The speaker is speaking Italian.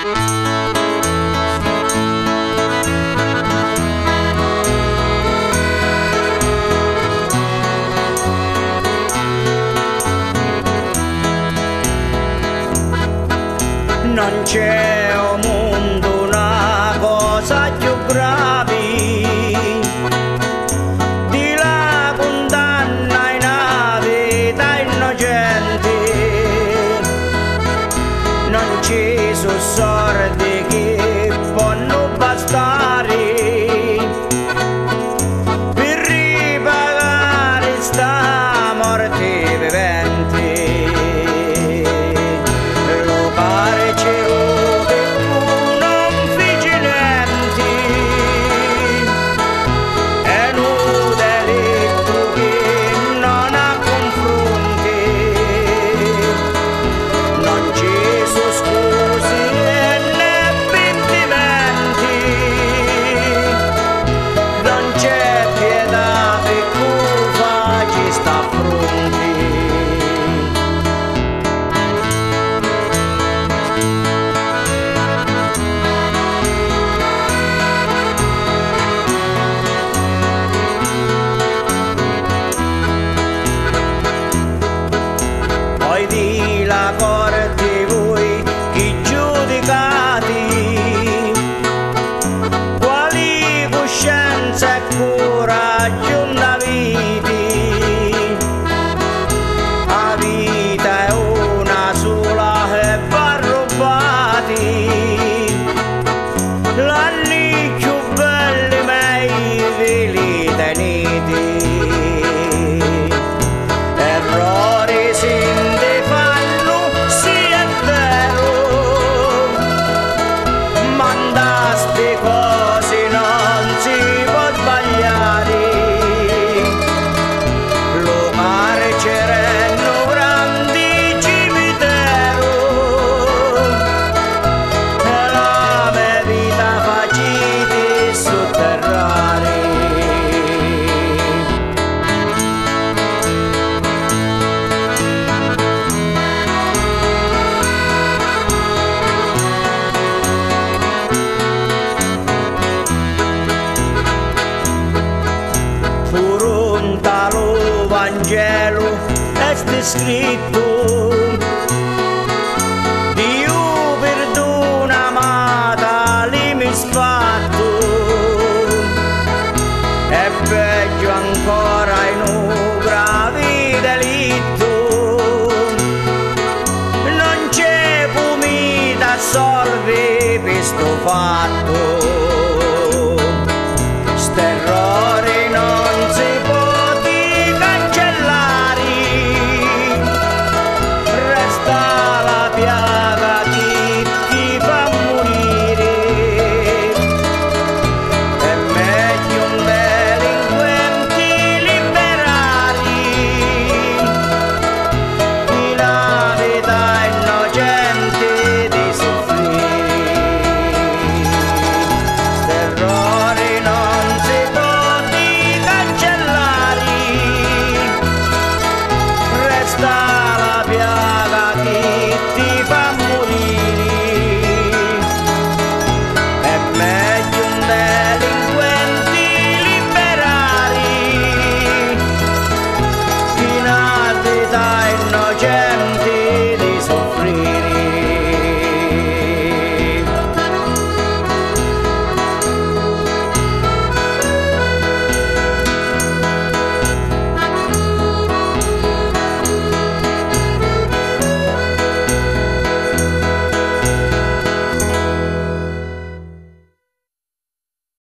Non c'è al mondo una cosa più grave di la condanna in una vita innocente. Non ci sono sordi che possono bastare per ripagare sta morte vivente. Poi di la corte voi chi giudicati, quali coscienza e coraggio avete? La vita è una sola e va rubati, l'anni più belli mai ve li tenete. Errori sin ste cose non si può sbagliare, lo marceranno grandi cimitero e la mia vita facite sotterrare. Lo Vangelo è scritto, Dio perdona ma tali misfatto, è peggio ancora in un grave delitto, non c'è punita a solve questo fatto.